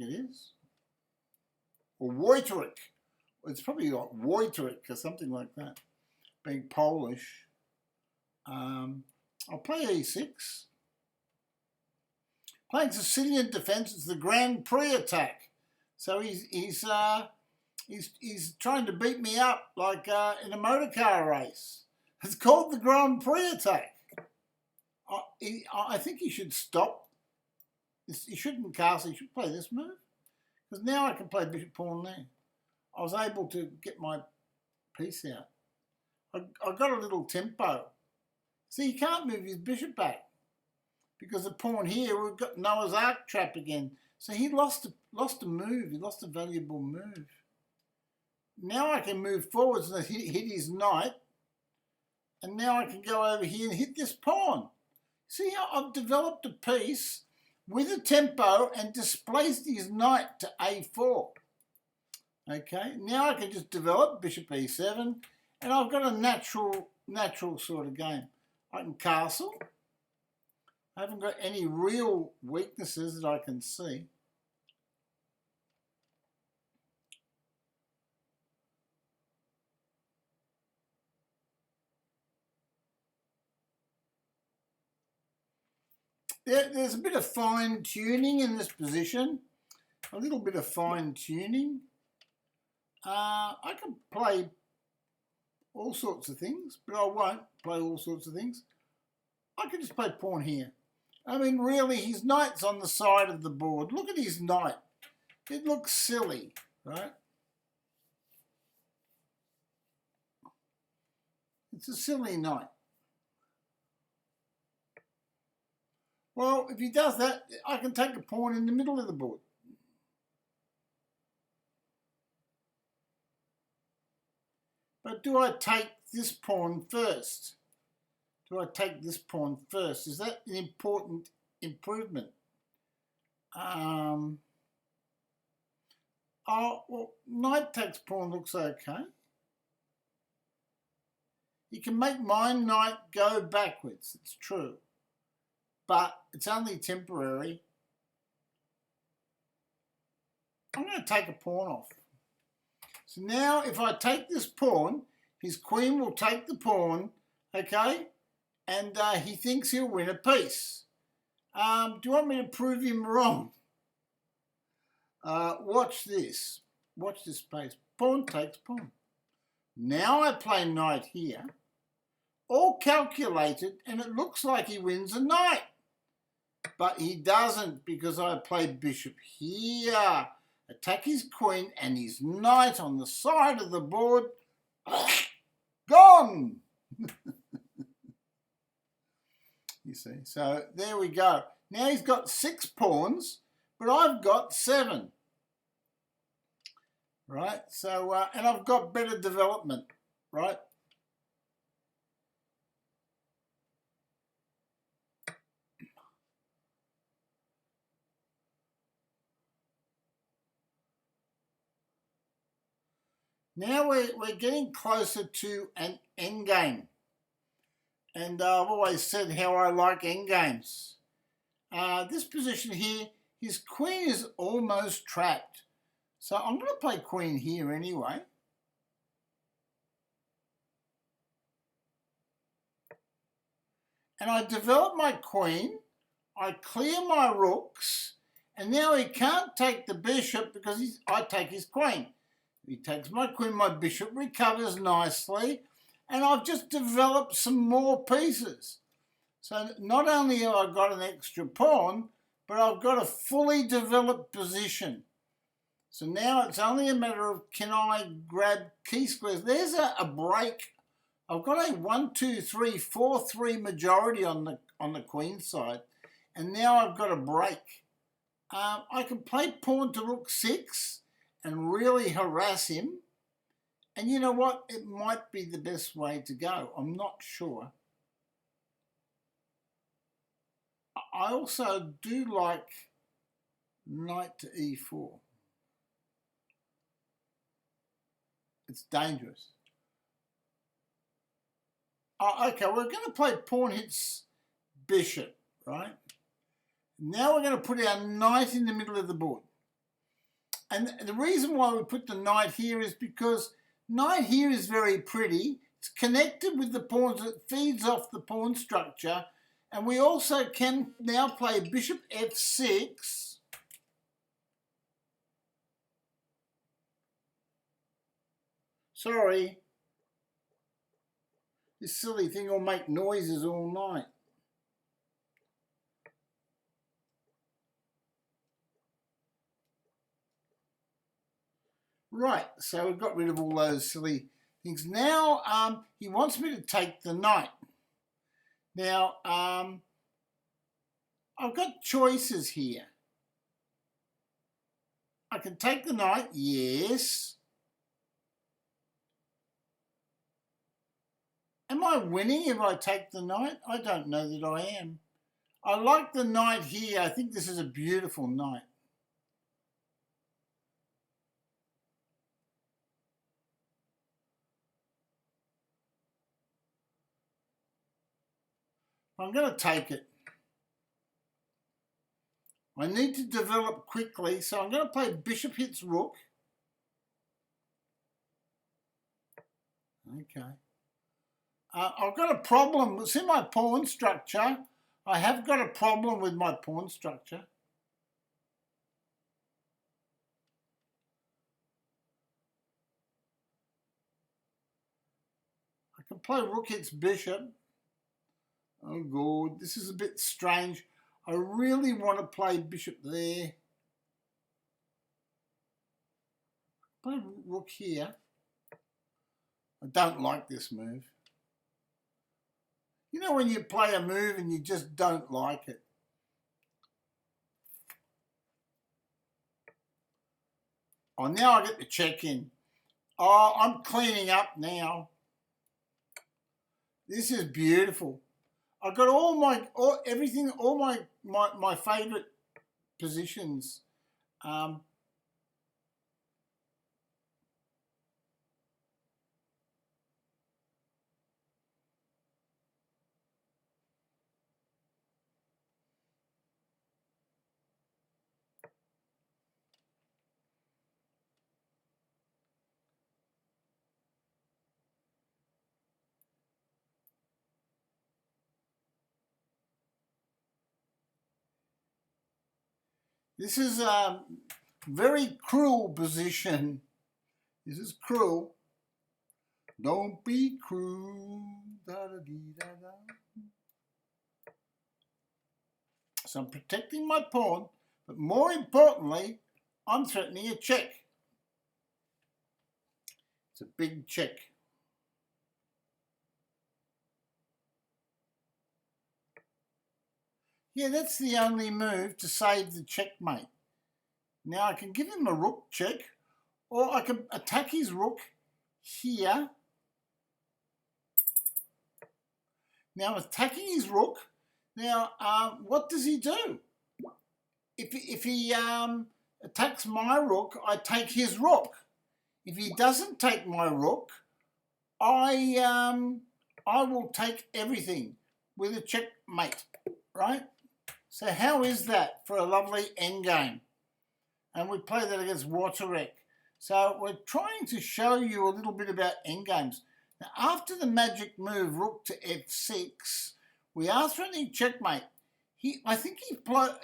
it is. Or Woterek. It's probably like Woterek or something like that. Being Polish. I'll play e6. Playing Sicilian defence. It's the Grand Prix attack. So he's trying to beat me up like in a motor car race. It's called the Grand Prix attack. I think he should stop. He shouldn't castle. He should play this move. Because now I can play bishop pawn there. I was able to get my piece out. I got a little tempo. See, he can't move his bishop back. Because the pawn here, we've got Noah's Ark trap again. So he lost a move. He lost a valuable move. Now I can move forwards and hit his knight. And now I can go over here and hit this pawn. See how I've developed a piece with a tempo and displaced his knight to a4. Okay, now I can just develop bishop e7, and I've got a natural sort of game. I can castle. I haven't got any real weaknesses that I can see. There's a bit of fine tuning in this position. A little bit of fine tuning. I can play all sorts of things, but I won't play all sorts of things. I can just play pawn here. I mean, really, his knight's on the side of the board. Look at his knight. It looks silly, right? It's a silly knight. Well, if he does that, I can take a pawn in the middle of the board. But do I take this pawn first? Do I take this pawn first? Is that an important improvement? Oh, well, knight takes pawn looks okay. You can make my knight go backwards, it's true. But it's only temporary. I'm going to take a pawn off. So now if I take this pawn, his queen will take the pawn, okay? And he thinks he'll win a piece. Do you want me to prove him wrong? Watch this. Watch this space. Pawn takes pawn. Now I play knight here. All calculated, and it looks like he wins a knight. But he doesn't, because I play bishop here. Attack his queen and his knight on the side of the board. Gone! You see, so there we go. Now he's got 6 pawns, but I've got 7. Right, so, and I've got better development, right? Now we're getting closer to an endgame. And I've always said how I like endgames. This position here, his queen is almost trapped. So I'm going to play queen here anyway. And I develop my queen. I clear my rooks. And now he can't take the bishop because I take his queen. He takes my queen, my bishop recovers nicely, and I've just developed some more pieces. So not only have I got an extra pawn, but I've got a fully developed position. So now it's only a matter of, can I grab key squares? There's a break. I've got a 1, 2, 3, 4, 3 majority on the queen side, and now I've got a break. I can play pawn to rook 6 and really harass him. And you know what? It might be the best way to go. I'm not sure. I also do like knight to e4. It's dangerous. Okay, we're going to play pawn hits bishop, right? Now we're going to put our knight in the middle of the board. And the reason why we put the knight here is because knight here is very pretty. It's connected with the pawns. It feeds off the pawn structure. And we also can now play bishop f6. Sorry. This silly thing will make noises all night. Right, so we've got rid of all those silly things. Now he wants me to take the knight. Now I've got choices here. I can take the knight, yes. Am I winning if I take the knight? I don't know that I am. I like the knight here. I think this is a beautiful knight. I'm going to take it. I need to develop quickly, so I'm going to play bishop hits rook. Okay. I've got a problem. See my pawn structure? I have got a problem with my pawn structure. I can play rook hits bishop. Oh God, this is a bit strange. I really want to play bishop there. Play rook here. I don't like this move. You know when you play a move and you just don't like it. Oh, now I get the check in. Oh, I'm cleaning up now. This is beautiful. I've got all my favourite positions. This is a very cruel position. This is cruel. Don't be cruel. Da, da, dee, da, da. So I'm protecting my pawn, but more importantly, I'm threatening a check. It's a big check. Yeah, that's the only move to save the checkmate. Now I can give him a rook check, or I can attack his rook here. Now attacking his rook. Now, what does he do? If he attacks my rook, I take his rook. If he doesn't take my rook, I will take everything with a checkmate, right? So how is that for a lovely endgame? And we play that against Woterek. So we're trying to show you a little bit about endgames. Now, after the magic move rook to f6, we are threatening checkmate. I think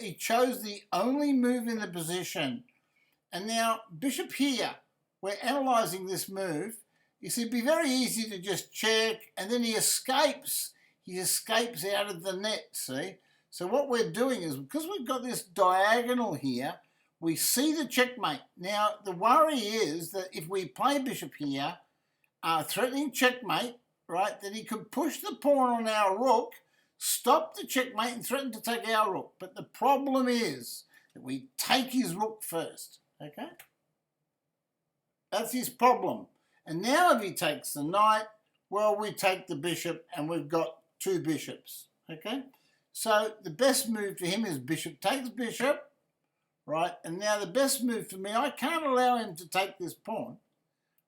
he chose the only move in the position. And now bishop here, we're analysing this move. You see, it'd be very easy to just check, and then he escapes. He escapes out of the net, see? So what we're doing is, because we've got this diagonal here, we see the checkmate. Now, the worry is that if we play bishop here, threatening checkmate, right, that he could push the pawn on our rook, stop the checkmate and threaten to take our rook. But the problem is that we take his rook first, okay? That's his problem. And now if he takes the knight, well, we take the bishop and we've got two bishops, okay? So the best move for him is bishop takes bishop, right? And now the best move for me, I can't allow him to take this pawn,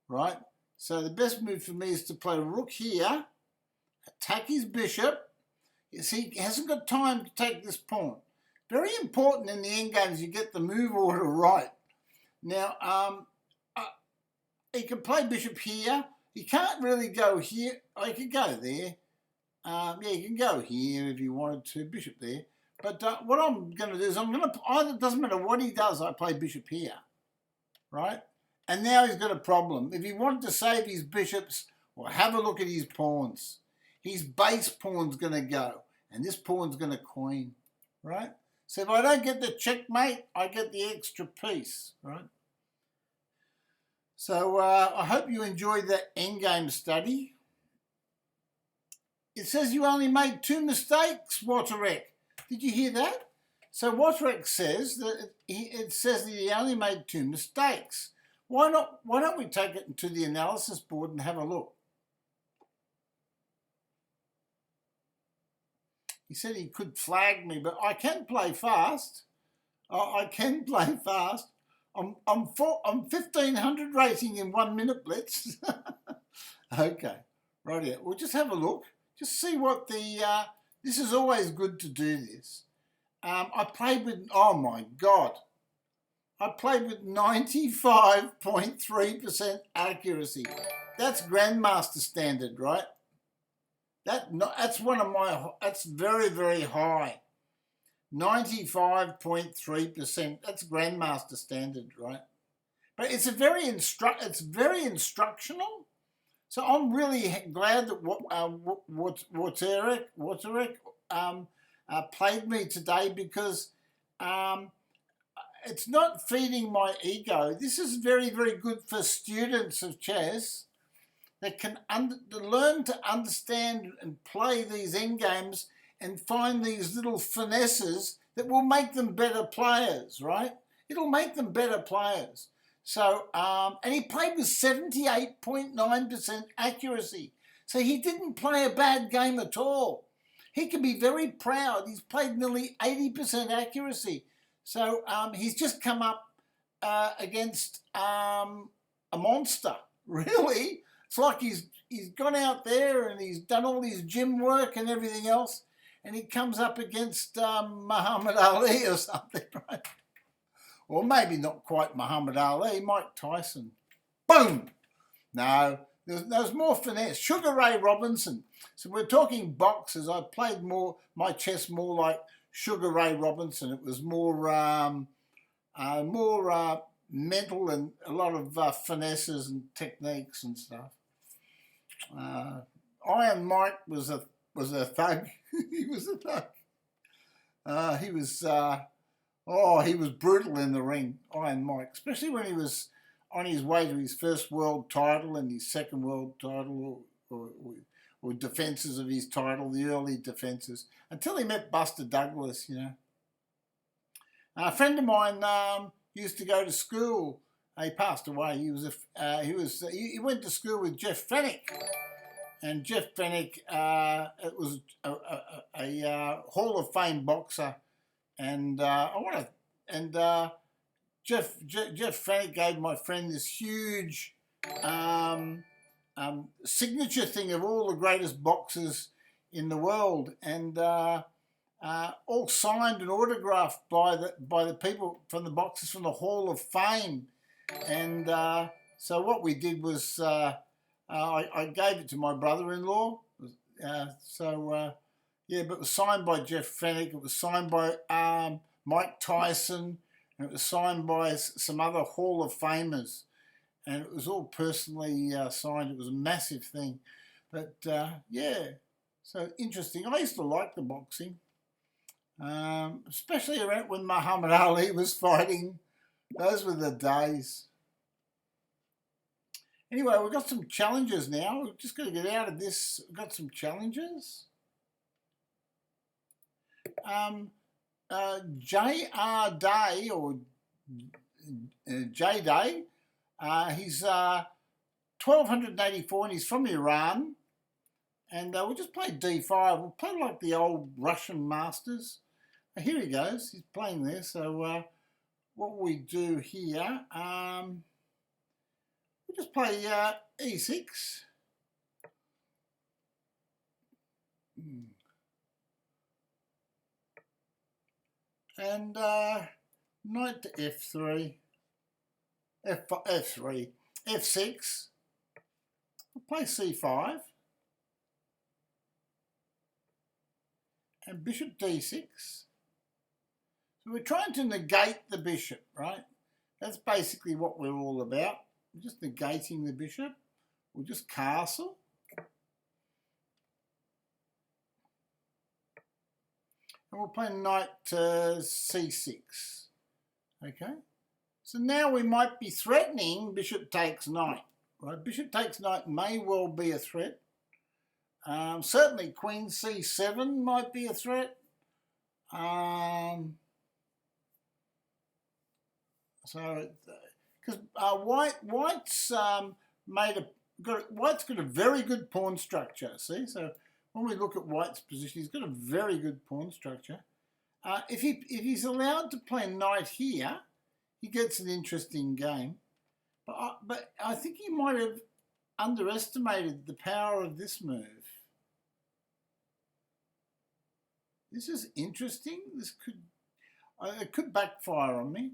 right? So the best move for me is to play rook here, attack his bishop. You see, he hasn't got time to take this pawn. Very important in the endgames you get the move order right. Now, he can play bishop here. He can't really go here. Oh, he could go there. Yeah, you can go here if you wanted to, bishop there. But what I'm going to do is it doesn't matter what he does, I play bishop here, right? And now he's got a problem. If he wanted to save his bishops, well, have a look at his pawns. His base pawn's going to go, and this pawn's going to queen, right? So if I don't get the checkmate, I get the extra piece, right? So I hope you enjoyed that endgame study. It says you only made 2 mistakes, Woterek. Did you hear that? So Woterek says that it says that he only made 2 mistakes. Why don't we take it to the analysis board and have a look? He said he could flag me, but I can play fast. I can play fast. I'm 1500 rating in 1 minute blitz. Okay, right here. We'll just have a look. Just see what this is always good to do this. I played with, oh my God. I played with 95.3% accuracy. That's Grandmaster standard, right? That's that's very, very high. 95.3%. That's Grandmaster standard, right? But it's very instructional. So I'm really glad that Woterek played me today, because it's not feeding my ego. This is very, very good for students of chess that can learn to understand and play these endgames and find these little finesses that will make them better players, right? It'll make them better players. So, and he played with 78.9% accuracy. So he didn't play a bad game at all. He can be very proud. He's played nearly 80% accuracy. So he's just come up against a monster, really. It's like he's gone out there and he's done all his gym work and everything else, and he comes up against Muhammad Ali or something, right? Or maybe not quite Muhammad Ali, Mike Tyson. Boom! No, there's more finesse. Sugar Ray Robinson. So we're talking boxers. I played my chess more like Sugar Ray Robinson. It was more mental and a lot of finesses and techniques and stuff. Iron Mike was a thug. He was a thug. He was brutal in the ring, Iron Mike, especially when he was on his way to his first world title and his second world title, or defences of his title, the early defences, until he met Buster Douglas, you know. A friend of mine used to go to school. He passed away. He went to school with Jeff Fennick, and Jeff Fennick was a Hall of Fame boxer, and Jeff Fennick gave my friend this huge signature thing of all the greatest boxers in the world, and all signed and autographed by the people from the boxers from the Hall of Fame. And so what we did was I gave it to my brother-in-law. Yeah, but it was signed by Jeff Fennick. It was signed by Mike Tyson, and it was signed by some other Hall of Famers. And it was all personally signed. It was a massive thing. But yeah, so interesting. I used to like the boxing, especially around when Muhammad Ali was fighting. Those were the days. Anyway, we've got some challenges now. We've just got to get out of this. We've got some challenges. J.R. Day, or J. Day, he's 1284 and he's from Iran. And we'll just play D5. We'll play like the old Russian masters. Here he goes. He's playing there. So what we do here, we'll just play E6. And knight to F3. F3, F6, we'll play C5, and bishop D6. So we're trying to negate the bishop, right? That's basically what we're all about. We're just negating the bishop. We'll just castle. And we'll play knight C6. Okay? So now we might be threatening bishop takes knight. Right? Bishop takes knight may well be a threat. Certainly queen C7 might be a threat. So, because White's White's got a very good pawn structure. See, so when we look at White's position, he's got a very good pawn structure. If he's allowed to play knight here, he gets an interesting game. But I think he might have underestimated the power of this move. This is interesting. This could it could backfire on me.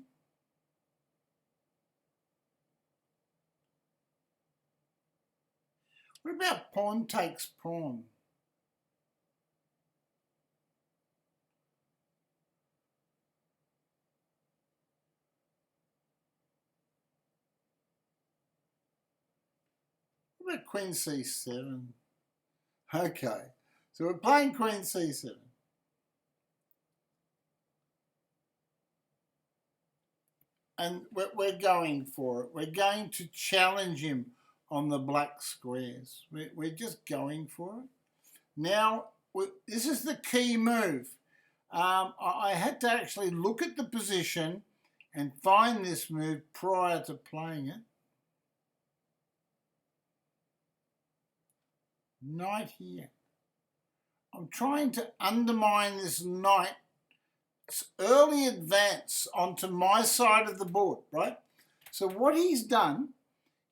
What about pawn takes pawn? What about queen c7? Okay, so we're playing queen c7. And we're going for it. We're going to challenge him on the black squares. We're just going for it. Now, this is the key move. I had to actually look at the position and find this move prior to playing it. Knight here. I'm trying to undermine this knight's early advance onto my side of the board, right? So what he's done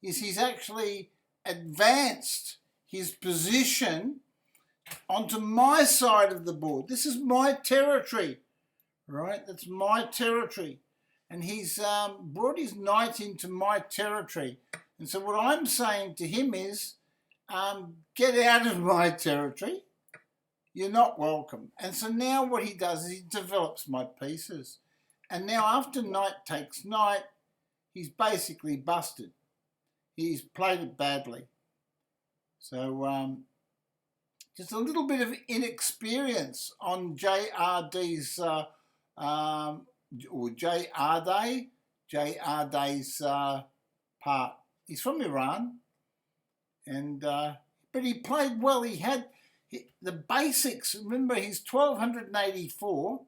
is he's actually advanced his position onto my side of the board. This is my territory, right? That's my territory. And he's brought his knight into my territory. And so what I'm saying to him is, get out of my territory. You're not welcome. And so now what he does is he develops my pieces. And now after knight takes knight, he's basically busted. He's played it badly. So just a little bit of inexperience on JRD's or JRD's part. He's from Iran, and but he played well. He had the basics. Remember, he's 1284.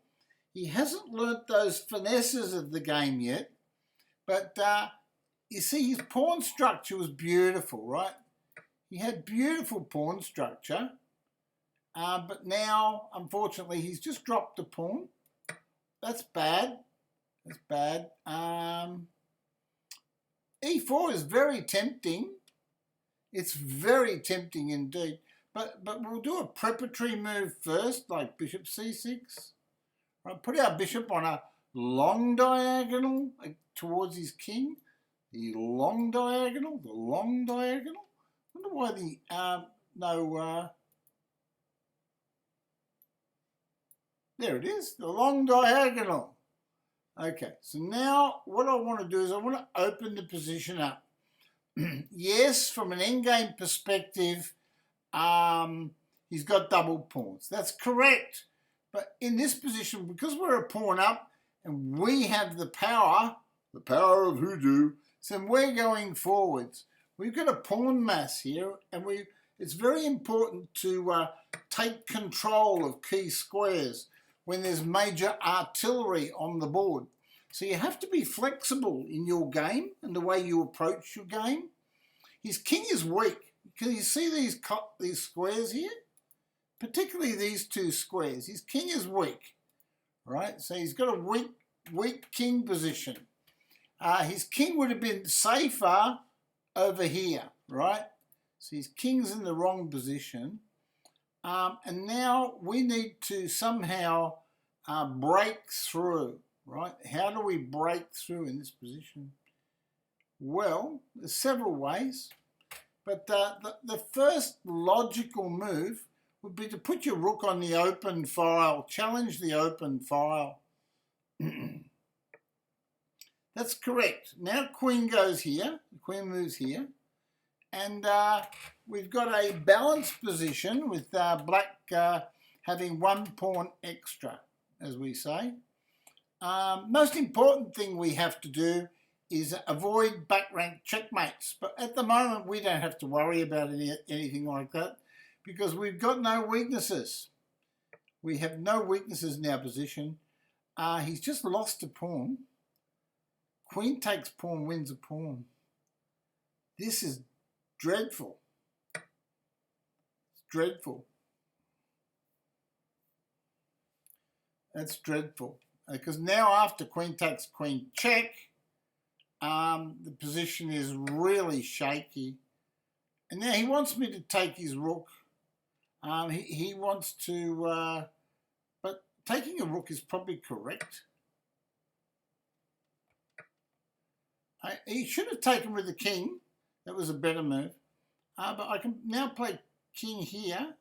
He hasn't learnt those finesses of the game yet, but you see his pawn structure was beautiful, right? He had beautiful pawn structure, but now, unfortunately, he's just dropped a pawn. That's bad. That's bad. E4 is very tempting. It's very tempting indeed. But we'll do a preparatory move first, like bishop c6. Right, put our bishop on a long diagonal towards his king. The long diagonal. I wonder why there it is, the long diagonal. Okay, so now what I want to do is I want to open the position up. Yes, from an endgame perspective, he's got double pawns. That's correct. But in this position, because we're a pawn up and we have the power of hoodoo, so we're going forwards. We've got a pawn mass here, and it's very important to take control of key squares when there's major artillery on the board. So you have to be flexible in your game and the way you approach your game. His king is weak. Can you see these squares here? Particularly these two squares. His king is weak, right? So he's got a weak king position. His king would have been safer over here, right? So his king's in the wrong position. And now we need to somehow break through, right? How do we break through in this position? Well, there's several ways, but the first logical move would be to put your rook on the open file, challenge the open file. That's correct. Now queen goes here, the queen moves here, and we've got a balanced position with black having one pawn extra, as we say. Most important thing we have to do is avoid back rank checkmates, but at the moment we don't have to worry about anything like that because we've got no weaknesses. We have no weaknesses in our position. He's just lost a pawn. Queen takes pawn, wins a pawn. This is dreadful. It's dreadful. That's dreadful. Because now after queen takes queen check, the position is really shaky. And now he wants me to take his rook. He wants to, but taking a rook is probably correct. He should have taken with the king. That was a better move. But I can now play king here.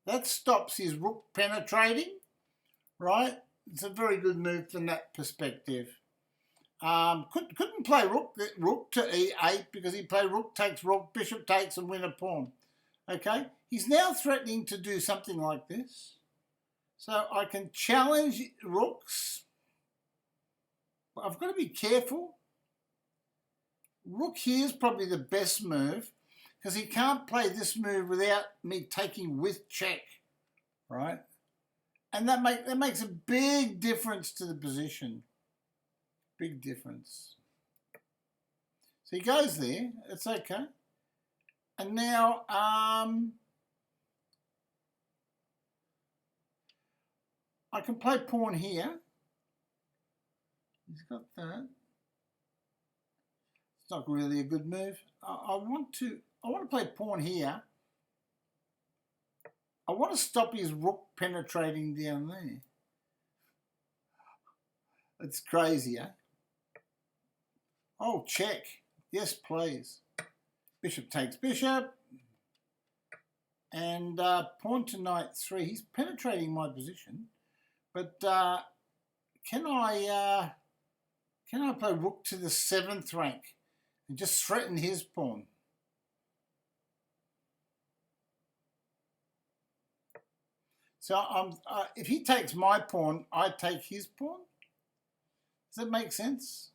That stops his rook penetrating, right? It's a very good move from that perspective. Couldn't play rook to e8 because he played rook takes rook, bishop takes and win a pawn. Okay, he's now threatening to do something like this. So I can challenge rooks. But I've got to be careful. Rook here is probably the best move because he can't play this move without me taking with check, right? And that makes a big difference to the position. Big difference. So he goes there. It's okay. And now I can play pawn here. He's got that. It's not really a good move. I want to play pawn here. I want to stop his rook penetrating down there. It's crazy, eh? Oh, check. Yes, please. Bishop takes bishop. And pawn to knight 3. He's penetrating my position. But can I play rook to the 7th rank and just threaten his pawn? So if he takes my pawn, I take his pawn. Does that make sense?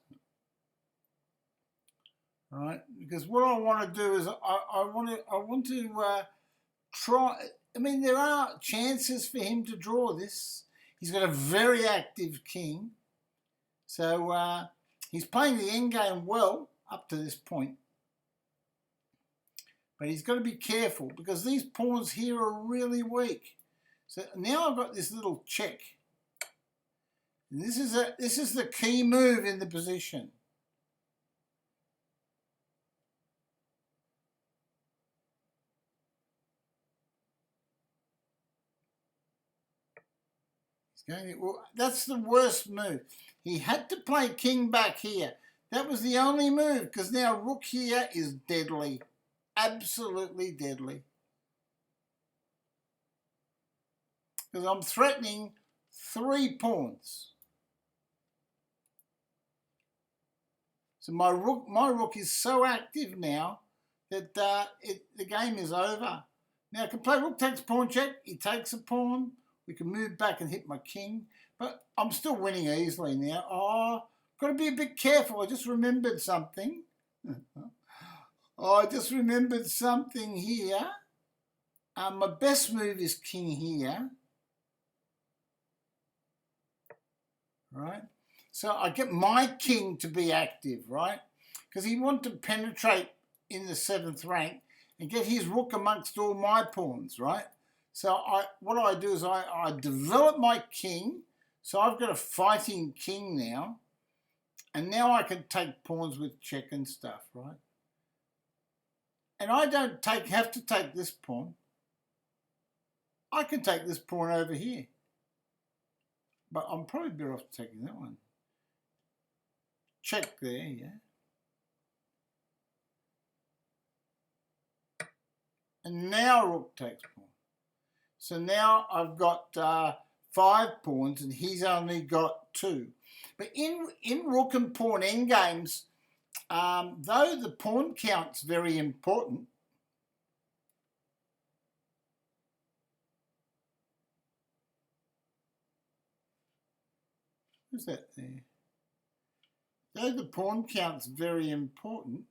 All right, because what I want to do is I want to try. I mean, there are chances for him to draw this. He's got a very active king, so he's playing the endgame well up to this point. But he's got to be careful because these pawns here are really weak. So now I've got this little check. And this is the key move in the position. Well, that's the worst move. He had to play king back here. That was the only move because now rook here is deadly. Absolutely deadly. Because I'm threatening 3 pawns. So my rook is so active now that the game is over. Now I can play rook takes pawn check. He takes a pawn. We can move back and hit my king. But I'm still winning easily now. Oh, got to be a bit careful. I just remembered something. I just remembered something here. My best move is king here. Right? So I get my king to be active, right? Because he wants to penetrate in the 7th rank and get his rook amongst all my pawns, right? So what I do is I develop my king. So I've got a fighting king now. And now I can take pawns with check and stuff, right? And I don't have to take this pawn. I can take this pawn over here. But I'm probably better off taking that one. check there, yeah. And now rook takes pawn. So now I've got 5 pawns and he's only got 2. But in rook and pawn endgames, though the pawn count's very important, who's that there? Though the pawn count's very important,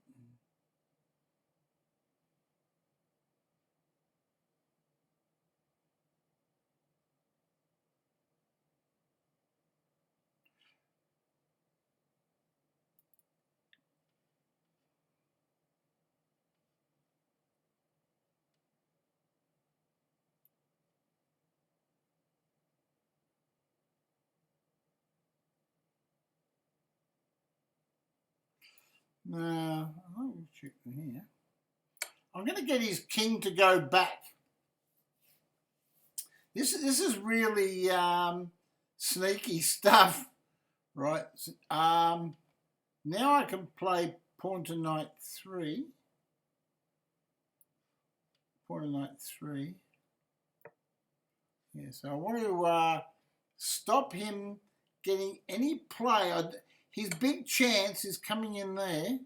no, I'll check here. I'm going to get his king to go back. This is really sneaky stuff, right? Now I can play pawn to knight 3. Pawn to knight 3. Yeah, so I want to stop him getting any play. His big chance is coming in there.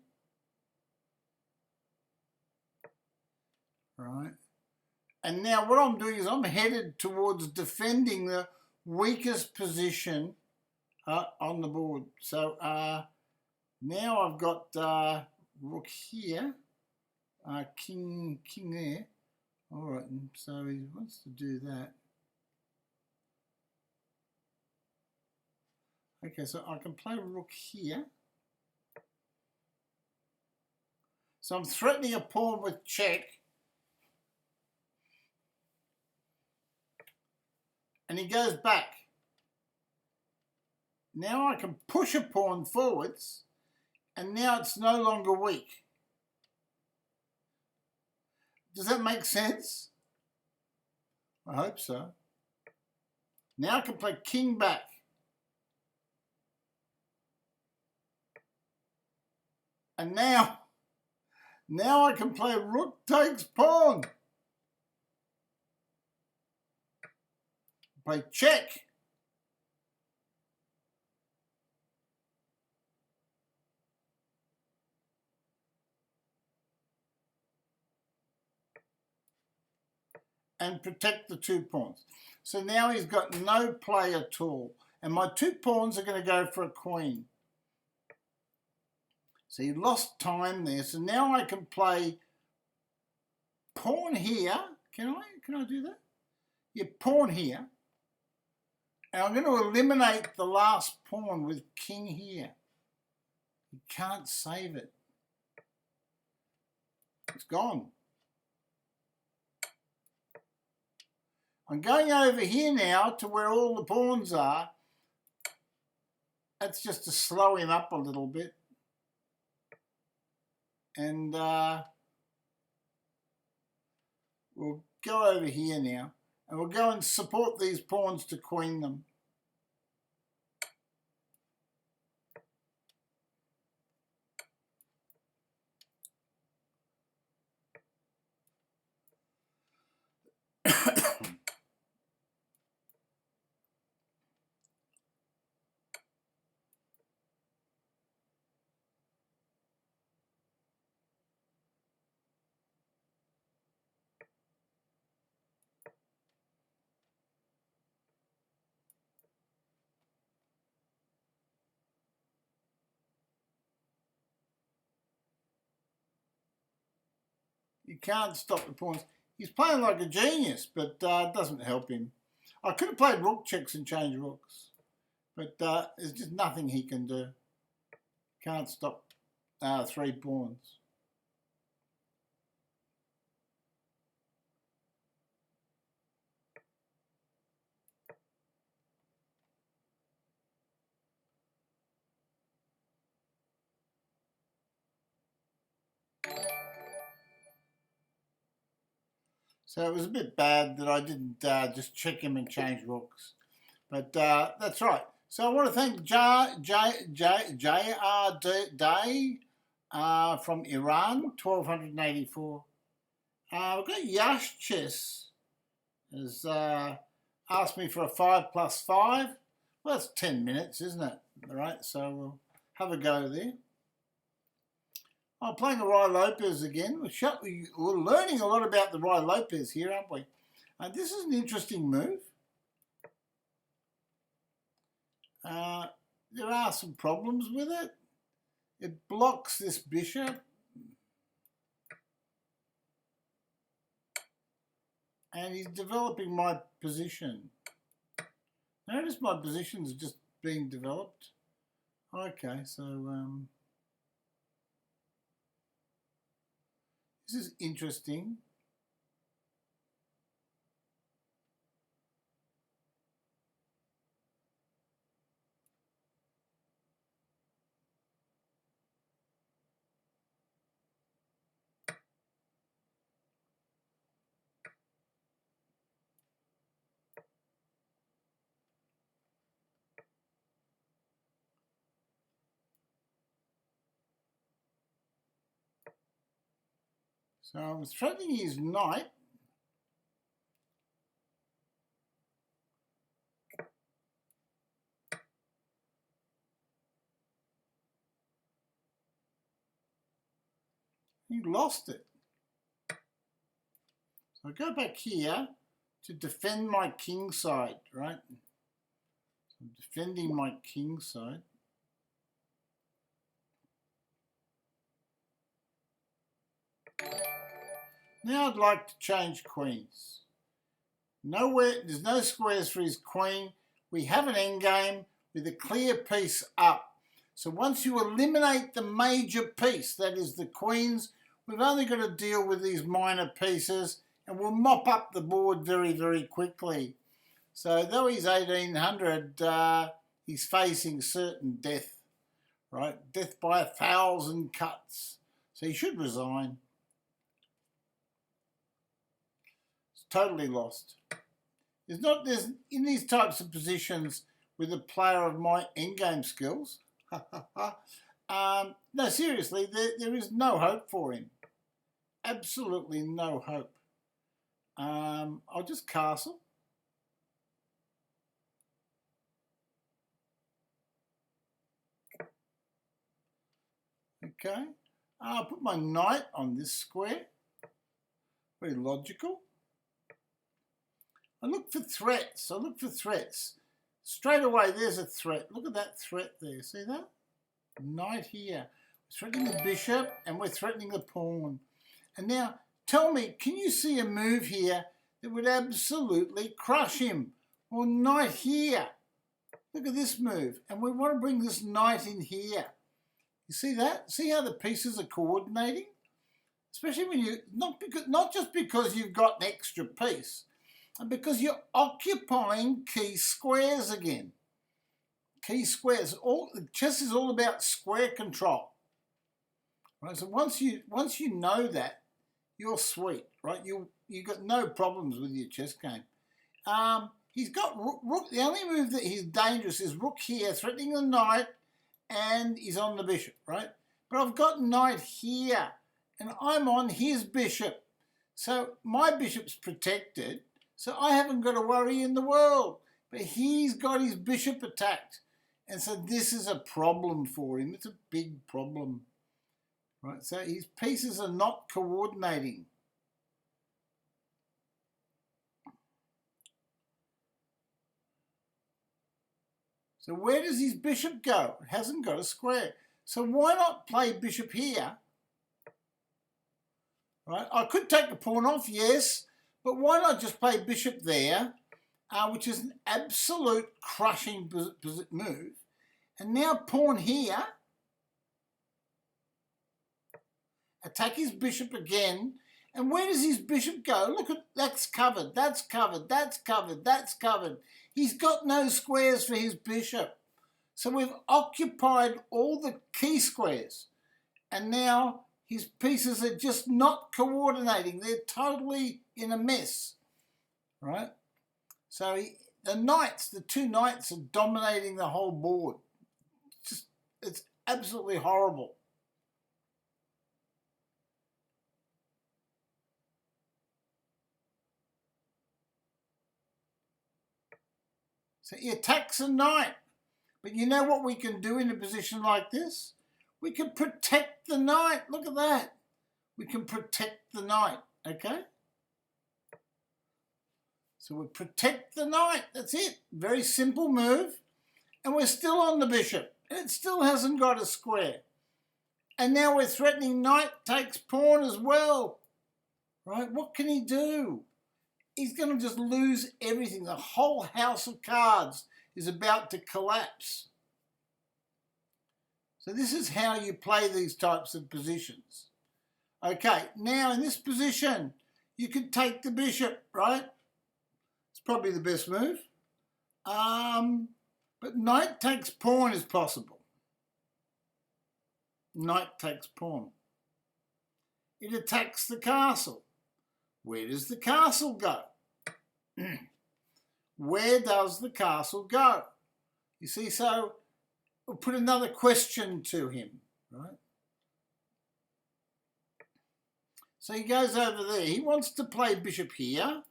Right. And now what I'm doing is I'm headed towards defending the weakest position on the board. So now I've got rook here, king there. All right, and so he wants to do that. Okay, so I can play rook here. So I'm threatening a pawn with check. And he goes back. Now I can push a pawn forwards, and now it's no longer weak. Does that make sense? I hope so. Now I can play king back. And now I can play rook takes pawn. Play check. And protect the 2 pawns. So now he's got no play at all. And my 2 pawns are going to go for a queen. So he lost time there. So now I can play pawn here. Can I do that? Yeah, pawn here. And I'm going to eliminate the last pawn with king here. You can't save it. It's gone. I'm going over here now to where all the pawns are. That's just to slow him up a little bit. And we'll go over here now. And we'll go and support these pawns to queen them. You can't stop the pawns. He's playing like a genius, but it doesn't help him. I could have played rook checks and changed rooks, but there's just nothing he can do. Can't stop 3 pawns. So it was a bit bad that I didn't just check him and change rooks. But that's right. So I want to thank J.R. Day from Iran, 1284. We've got Yashchess has asked me for a 5 + 5. Well, that's 10 minutes, isn't it? All right, so we'll have a go there. I'm playing a Ruy Lopez again. We're learning a lot about the Ruy Lopez here, aren't we? This is an interesting move. There are some problems with it. It blocks this bishop. And he's developing my position. Notice my position is just being developed. Okay, so this is interesting. So I'm threatening his knight. He lost it. So I go back here to defend my king side, right? So I'm defending my king side. Now I'd like to change queens. There's no squares for his queen. We have an endgame with a clear piece up. So once you eliminate the major piece, that is the queens, we've only got to deal with these minor pieces and we'll mop up the board very, very quickly. So though he's 1800, he's facing certain death, right? Death by 1,000 cuts. So he should resign. Totally lost. There's in these types of positions with a player of my endgame skills. No, seriously, there is no hope for him. Absolutely no hope. I'll just castle. Okay. I'll put my knight on this square. Very logical. I look for threats. Straight away, there's a threat. Look at that threat there. See that? Knight here. We're threatening the bishop and we're threatening the pawn. And now, tell me, can you see a move here that would absolutely crush him? Well, knight here. Look at this move. And we want to bring this knight in here. You see that? See how the pieces are coordinating? Especially when you, not just because you've got an extra piece, and because you're occupying key squares again. Key squares. Chess is all about square control. Right? So once you know that, you're sweet, right? You got no problems with your chess game. He's got rook. The only move that he's dangerous is rook here, threatening the knight, and he's on the bishop, right? But I've got knight here, and I'm on his bishop. So my bishop's protected. So I haven't got a worry in the world. But he's got his bishop attacked. And so this is a problem for him. It's a big problem. Right? So his pieces are not coordinating. So where does his bishop go? It hasn't got a square. So why not play bishop here? Right? I could take the pawn off, yes. But why not just play bishop there, which is an absolute crushing move. And now pawn here. Attack his bishop again. And where does his bishop go? Look, that's covered, that's covered, that's covered, that's covered. He's got no squares for his bishop. So we've occupied all the key squares. And now his pieces are just not coordinating. They're totally in a mess, right? So the two knights are dominating the whole board. It's absolutely horrible. So he attacks a knight. But you know what we can do in a position like this? We can protect the knight. Look at that. We can protect the knight, okay? So we protect the knight. That's it. Very simple move. And we're still on the bishop. And it still hasn't got a square. And now we're threatening knight takes pawn as well. Right? What can he do? He's going to just lose everything. The whole house of cards is about to collapse. So this is how you play these types of positions. Okay, now in this position, you can take the bishop, right? It's probably the best move. But knight takes pawn is possible. Knight takes pawn. It attacks the castle. Where does the castle go? Where does the castle go? You see, so we'll put another question to him, right? So he goes over there. He wants to play bishop here,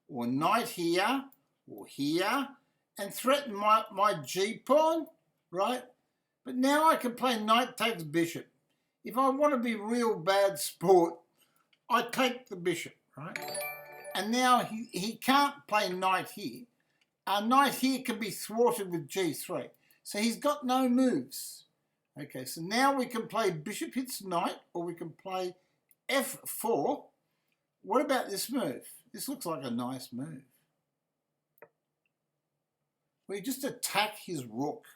or knight here, or here, and threaten my g-pawn, right? But now I can play knight takes bishop. If I want to be real bad sport, I take the bishop, right? And now he can't play knight here. Our knight here can be thwarted with g3. So he's got no moves. Okay, so now we can play bishop hits knight, or we can play f4. What about this move? This looks like a nice move. We just attack his rook.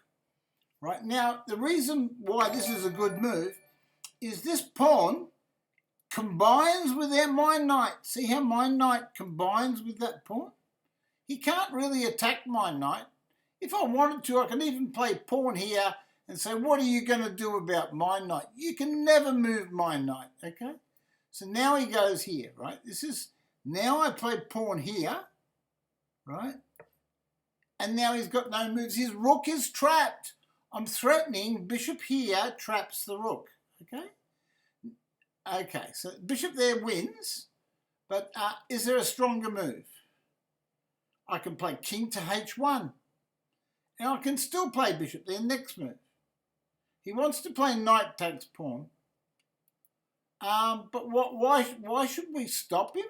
Right, now the reason why this is a good move is this pawn combines with my knight. See how my knight combines with that pawn? He can't really attack my knight. If I wanted to, I can even play pawn here and say, what are you going to do about my knight? You can never move my knight, okay? So now he goes here, right? Now I play pawn here, right? And now he's got no moves. His rook is trapped. I'm threatening bishop here traps the rook, okay? Okay, so bishop there wins, but is there a stronger move? I can play king to h1, and I can still play bishop there next move. He wants to play knight takes pawn, but why should we stop him?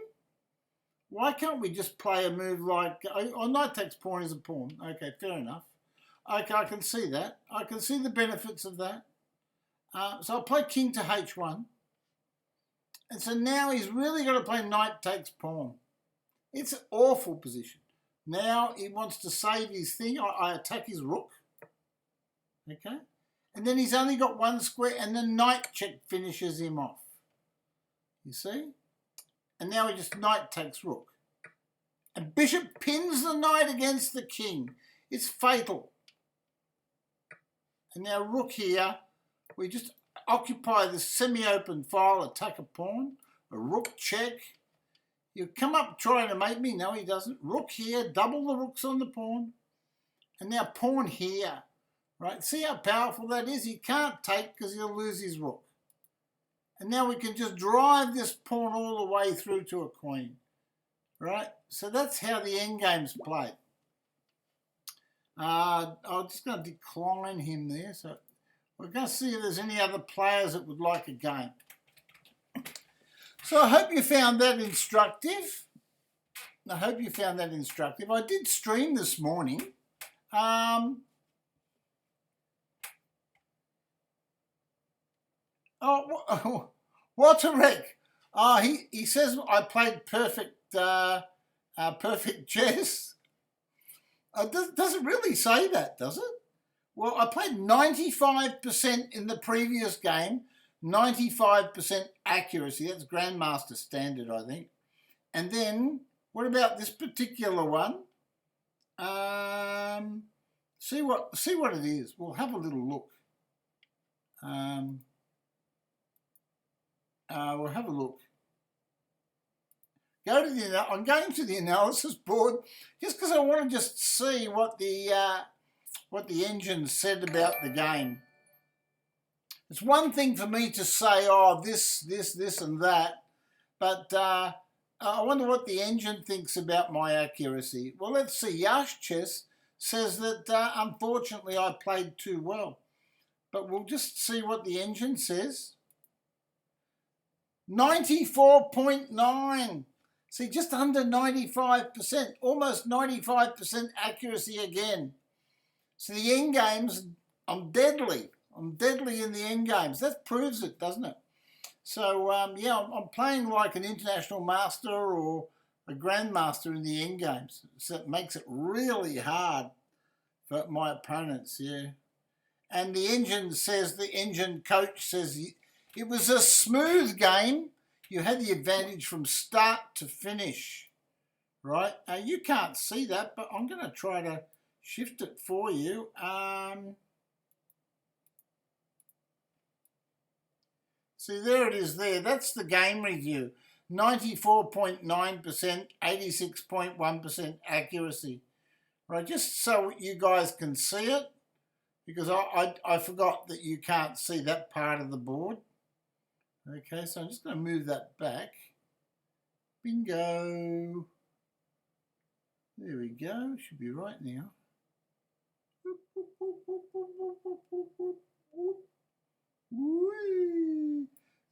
Why can't we just play a move like, knight takes pawn is a pawn. Okay, fair enough. Okay, I can see that. I can see the benefits of that. So I'll play king to h1. And so now he's really got to play knight takes pawn. It's an awful position. Now he wants to save his thing. I attack his rook. Okay? And then he's only got one square, and the knight check finishes him off. You see? And now he just knight takes rook. And bishop pins the knight against the king. It's fatal. And now rook here, we just occupy the semi-open file, attack a pawn, a rook check. You come up trying to mate me. No, he doesn't. Rook here, double the rooks on the pawn. And now pawn here, right? See how powerful that is? He can't take because he'll lose his rook. And now we can just drive this pawn all the way through to a queen, right? So that's how the endgame's played. I'm just going to decline him there. So we're going to see if there's any other players that would like a game. So I hope you found that instructive. I did stream this morning. Woterek. He says I played perfect chess. Does it really say that, does it? Well, I played 95% in the previous game, 95% accuracy. That's Grandmaster standard, I think. And then, what about this particular one? See what it is. We'll have a little look. We'll have a look. I'm going to the analysis board just because I want to just see what the engine said about the game. It's one thing for me to say, oh, this, and that, but I wonder what the engine thinks about my accuracy. Well, let's see. Yashchess says that, unfortunately, I played too well. But we'll just see what the engine says. 94.9. See, just under 95%. Almost 95% accuracy again. So the end games, I'm deadly. I'm deadly in the end games. That proves it, doesn't it? So, yeah, I'm playing like an international master or a grandmaster in the end games. So it makes it really hard for my opponents, yeah. And the engine coach says it was a smooth game. You had the advantage from start to finish, right? Now, you can't see that, but I'm going to try to shift it for you. See, there it is there. That's the game review. 94.9%, 86.1% accuracy. Right, just so you guys can see it, because I forgot that you can't see that part of the board. Okay, so I'm just going to move that back. Bingo. There we go. Should be right now.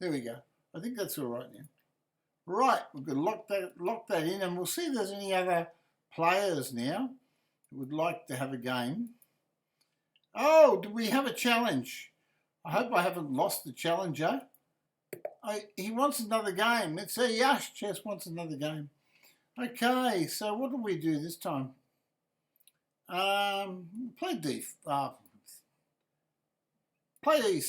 There we go. I think that's all right now. Right, we've got to lock that in, and we'll see if there's any other players now who would like to have a game. Oh, do we have a challenge? I hope I haven't lost the challenger. He wants another game. Let's say Yashchess wants another game. Okay, so what do we do this time? Play D. Play EC.